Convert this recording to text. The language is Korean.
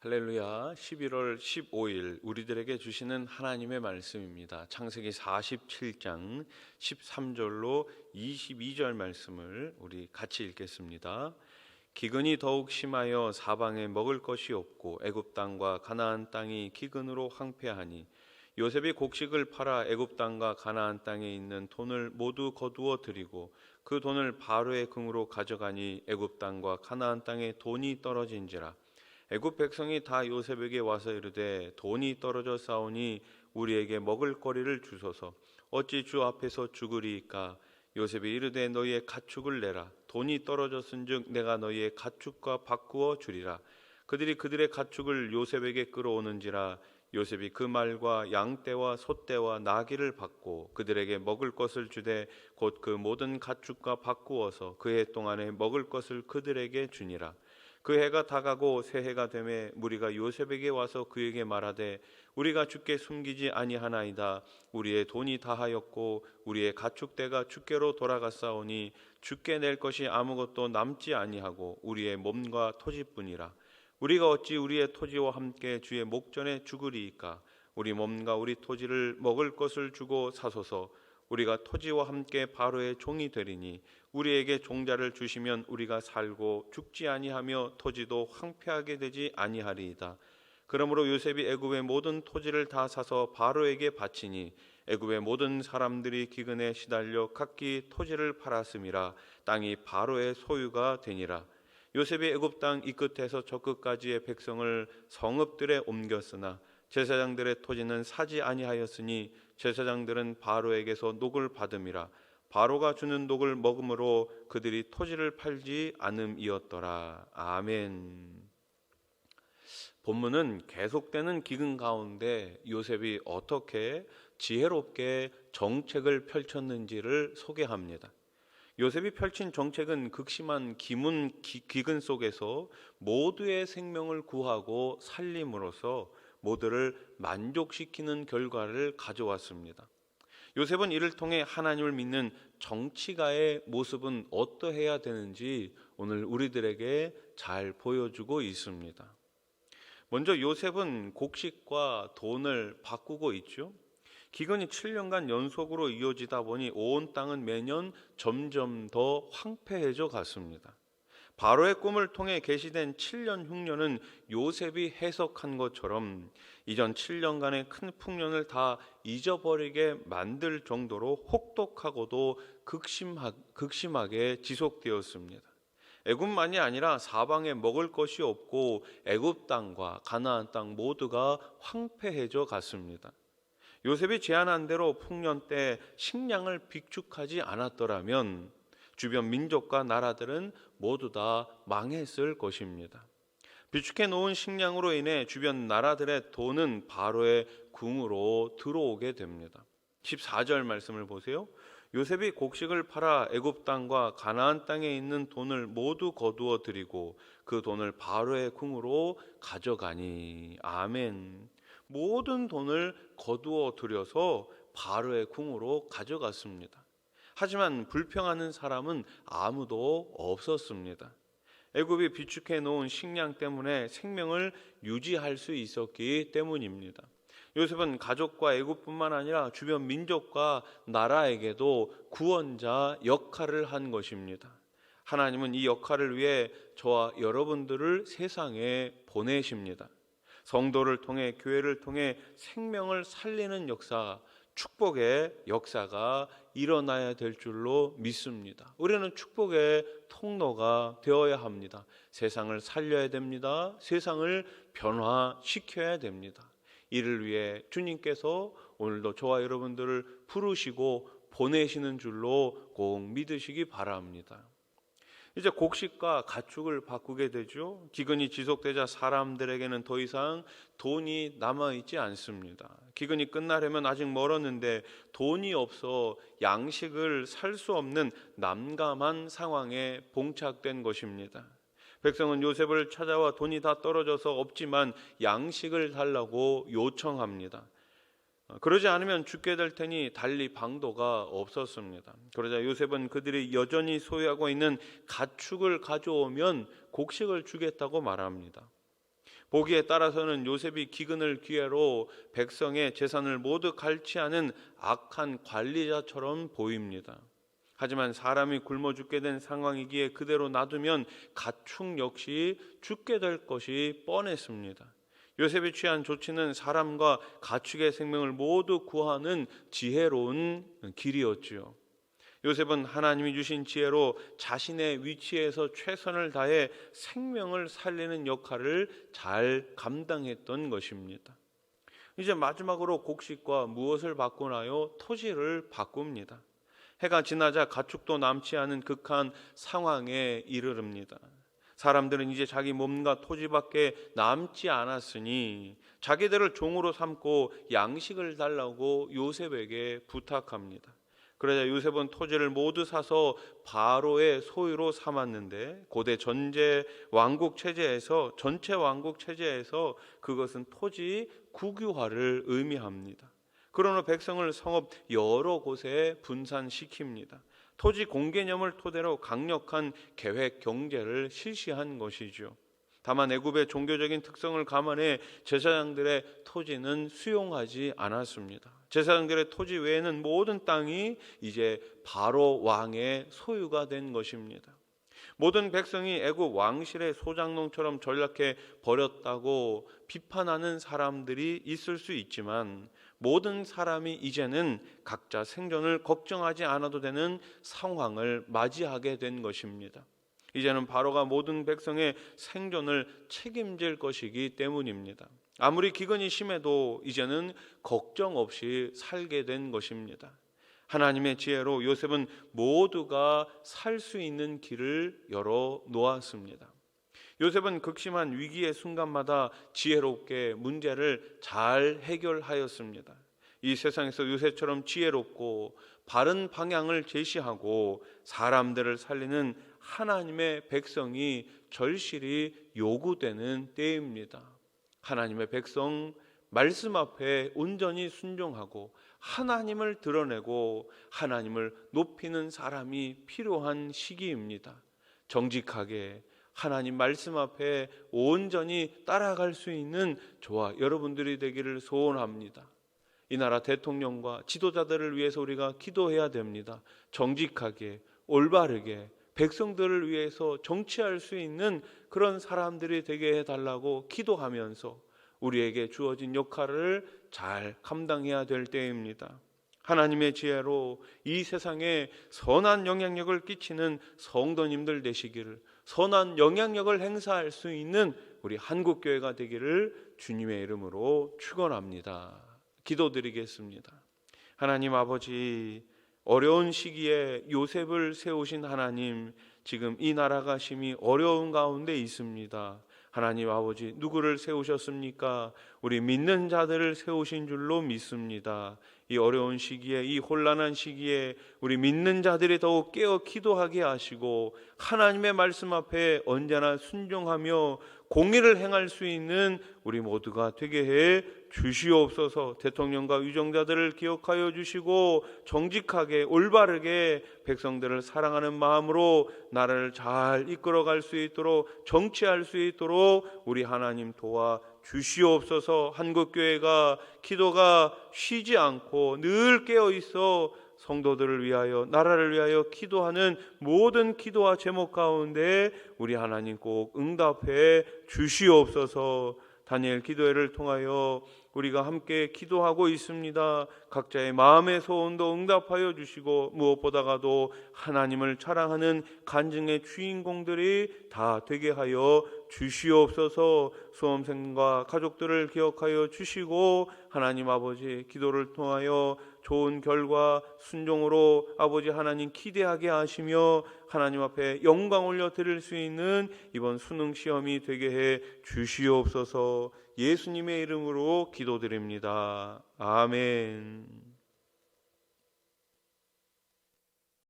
할렐루야. 11월 15일 우리들에게 주시는 하나님의 말씀입니다. 창세기 47장 13절로 22절 말씀을 우리 같이 읽겠습니다. 기근이 더욱 심하여 사방에 먹을 것이 없고 애굽 땅과 가나안 땅이 기근으로 황폐하니 요셉이 곡식을 팔아 애굽 땅과 가나안 땅에 있는 돈을 모두 거두어 들이고 그 돈을 바로의 궁으로 가져가니 애굽 땅과 가나안 땅에 돈이 떨어진지라. 애굽 백성이 다 요셉에게 와서 이르되 돈이 떨어져 싸우니 우리에게 먹을 거리를 주소서. 어찌 주 앞에서 죽으리이까. 요셉이 이르되 너희의 가축을 내라. 돈이 떨어졌은즉 내가 너희의 가축과 바꾸어 주리라. 그들이 그들의 가축을 요셉에게 끌어오는지라. 요셉이 그 말과 양떼와 소떼와 나귀를 받고 그들에게 먹을 것을 주되 곧 그 모든 가축과 바꾸어서 그 해 동안에 먹을 것을 그들에게 주니라. 그 해가 다가고 새 해가 되매 무리가 요셉에게 와서 그에게 말하되 우리가 주께 숨기지 아니하나이다. 우리의 돈이 다하였고 우리의 가축대가 주께로 돌아갔사오니 주께 낼 것이 아무것도 남지 아니하고 우리의 몸과 토지뿐이라. 우리가 어찌 우리의 토지와 함께 주의 목전에 죽으리이까. 우리 몸과 우리 토지를 먹을 것을 주고 사소서. 우리가 토지와 함께 바로의 종이 되리니 우리에게 종자를 주시면 우리가 살고 죽지 아니하며 토지도 황폐하게 되지 아니하리이다. 그러므로 요셉이 애굽의 모든 토지를 다 사서 바로에게 바치니 애굽의 모든 사람들이 기근에 시달려 각기 토지를 팔았음이라. 땅이 바로의 소유가 되니라. 요셉이 애굽 땅 이 끝에서 저 끝까지의 백성을 성읍들에 옮겼으나 제사장들의 토지는 사지 아니하였으니 제사장들은 바로에게서 녹을 받음이라. 바로가 주는 녹을 먹음으로 그들이 토지를 팔지 않음이었더라. 아멘. 본문은 계속되는 기근 가운데 요셉이 어떻게 지혜롭게 정책을 펼쳤는지를 소개합니다. 요셉이 펼친 정책은 극심한 기근 속에서 모두의 생명을 구하고 살림으로써 모두를 만족시키는 결과를 가져왔습니다. 요셉은 이를 통해 하나님을 믿는 정치가의 모습은 어떠해야 되는지 오늘 우리들에게 잘 보여주고 있습니다. 먼저 요셉은 곡식과 돈을 바꾸고 있죠. 기근이 7년간 연속으로 이어지다 보니 온 땅은 매년 점점 더 황폐해져 갔습니다. 바로의 꿈을 통해 계시된 7년 흉년은 요셉이 해석한 것처럼 이전 7년간의 큰 풍년을 다 잊어버리게 만들 정도로 혹독하고도 극심하게 지속되었습니다. 애굽만이 아니라 사방에 먹을 것이 없고 애굽 땅과 가나안 땅 모두가 황폐해져 갔습니다. 요셉이 제안한 대로 풍년 때 식량을 비축하지 않았더라면 주변 민족과 나라들은 모두 다 망했을 것입니다. 비축해 놓은 식량으로 인해 주변 나라들의 돈은 바로의 궁으로 들어오게 됩니다. 14절 말씀을 보세요. 요셉이 곡식을 팔아 애굽 땅과 가나안 땅에 있는 돈을 모두 거두어 들이고 그 돈을 바로의 궁으로 가져가니. 아멘. 모든 돈을 거두어 들여서 바로의 궁으로 가져갔습니다. 하지만 불평하는 사람은 아무도 없었습니다. 애굽이 비축해 놓은 식량 때문에 생명을 유지할 수 있었기 때문입니다. 요셉은 가족과 애굽뿐만 아니라 주변 민족과 나라에게도 구원자 역할을 한 것입니다. 하나님은 이 역할을 위해 저와 여러분들을 세상에 보내십니다. 성도를 통해 교회를 통해 생명을 살리는 역사, 축복의 역사가 일어나야 될 줄로 믿습니다. 우리는 축복의 통로가 되어야 합니다. 세상을 살려야 됩니다. 세상을 변화시켜야 됩니다. 이를 위해 주님께서 오늘도 저와 여러분들을 부르시고 보내시는 줄로 꼭 믿으시기 바랍니다. 이제 곡식과 가축을 바꾸게 되죠. 기근이 지속되자 사람들에게는 더 이상 돈이 남아있지 않습니다. 기근이 끝나려면 아직 멀었는데 돈이 없어 양식을 살 수 없는 난감한 상황에 봉착된 것입니다. 백성은 요셉을 찾아와 돈이 다 떨어져서 없지만 양식을 달라고 요청합니다. 그러지 않으면 죽게 될 테니 달리 방도가 없었습니다. 그러자 요셉은 그들이 여전히 소유하고 있는 가축을 가져오면 곡식을 주겠다고 말합니다. 보기에 따라서는 요셉이 기근을 기회로 백성의 재산을 모두 갈취하는 악한 관리자처럼 보입니다. 하지만 사람이 굶어 죽게 된 상황이기에 그대로 놔두면 가축 역시 죽게 될 것이 뻔했습니다. 요셉이 취한 조치는 사람과 가축의 생명을 모두 구하는 지혜로운 길이었지요. 요셉은 하나님이 주신 지혜로 자신의 위치에서 최선을 다해 생명을 살리는 역할을 잘 감당했던 것입니다. 이제 마지막으로 곡식과 무엇을 바꾸나요? 토지를 바꿉니다. 해가 지나자 가축도 남지 않은 극한 상황에 이르릅니다. 사람들은 이제 자기 몸과 토지밖에 남지 않았으니 자기들을 종으로 삼고 양식을 달라고 요셉에게 부탁합니다. 그러자 요셉은 토지를 모두 사서 바로의 소유로 삼았는데 고대 전체 왕국 체제에서 그것은 토지 국유화를 의미합니다. 그런 후 백성을 성읍 여러 곳에 분산시킵니다. 토지 공개념을 토대로 강력한 계획 경제를 실시한 것이죠. 다만 애굽의 종교적인 특성을 감안해 제사장들의 토지는 수용하지 않았습니다. 제사장들의 토지 외에는 모든 땅이 이제 바로 왕의 소유가 된 것입니다. 모든 백성이 애굽 왕실의 소장농처럼 전락해 버렸다고 비판하는 사람들이 있을 수 있지만 모든 사람이 이제는 각자 생존을 걱정하지 않아도 되는 상황을 맞이하게 된 것입니다. 이제는 바로가 모든 백성의 생존을 책임질 것이기 때문입니다. 아무리 기근이 심해도 이제는 걱정 없이 살게 된 것입니다. 하나님의 지혜로 요셉은 모두가 살 수 있는 길을 열어 놓았습니다. 요셉은 극심한 위기의 순간마다 지혜롭게 문제를 잘 해결하였습니다. 이 세상에서 요셉처럼 지혜롭고 바른 방향을 제시하고 사람들을 살리는 하나님의 백성이 절실히 요구되는 때입니다. 하나님의 백성, 말씀 앞에 온전히 순종하고 하나님을 드러내고 하나님을 높이는 사람이 필요한 시기입니다. 정직하게 하나님 말씀 앞에 온전히 따라갈 수 있는 저와 여러분들이 되기를 소원합니다. 이 나라 대통령과 지도자들을 위해서 우리가 기도해야 됩니다. 정직하게, 올바르게 백성들을 위해서 정치할 수 있는 그런 사람들이 되게 해달라고 기도하면서 우리에게 주어진 역할을 잘 감당해야 될 때입니다. 하나님의 지혜로 이 세상에 선한 영향력을 끼치는 성도님들 되시기를, 선한 영향력을 행사할 수 있는 우리 한국교회가 되기를 주님의 이름으로 축원합니다. 기도드리겠습니다. 하나님 아버지, 어려운 시기에 요셉을 세우신 하나님, 지금 이 나라가 심히 어려운 가운데 있습니다. 하나님 아버지, 누구를 세우셨습니까? 우리 믿는 자들을 세우신 줄로 믿습니다. 이 어려운 시기에, 이 혼란한 시기에 우리 믿는 자들이 더욱 깨어 기도하게 하시고 하나님의 말씀 앞에 언제나 순종하며 공의를 행할 수 있는 우리 모두가 되게 해 주시옵소서. 대통령과 유정자들을 기억하여 주시고 정직하게 올바르게 백성들을 사랑하는 마음으로 나라를 잘 이끌어갈 수 있도록, 정치할 수 있도록 우리 하나님 도와 주시옵소서. 한국교회가 기도가 쉬지 않고 늘 깨어 있어 성도들을 위하여, 나라를 위하여 기도하는 모든 기도와 제목 가운데 우리 하나님 꼭 응답해 주시옵소서. 다니엘 기도회를 통하여 우리가 함께 기도하고 있습니다. 각자의 마음의 소원도 응답하여 주시고 무엇보다가도 하나님을 자랑하는 간증의 주인공들이 다 되게 하여 주시옵소서. 수험생과 가족들을 기억하여 주시고 하나님 아버지, 기도를 통하여 좋은 결과 순종으로 아버지 하나님 기대하게 하시며 하나님 앞에 영광 올려 드릴 수 있는 이번 수능 시험이 되게 해 주시옵소서. 예수님의 이름으로 기도드립니다. 아멘.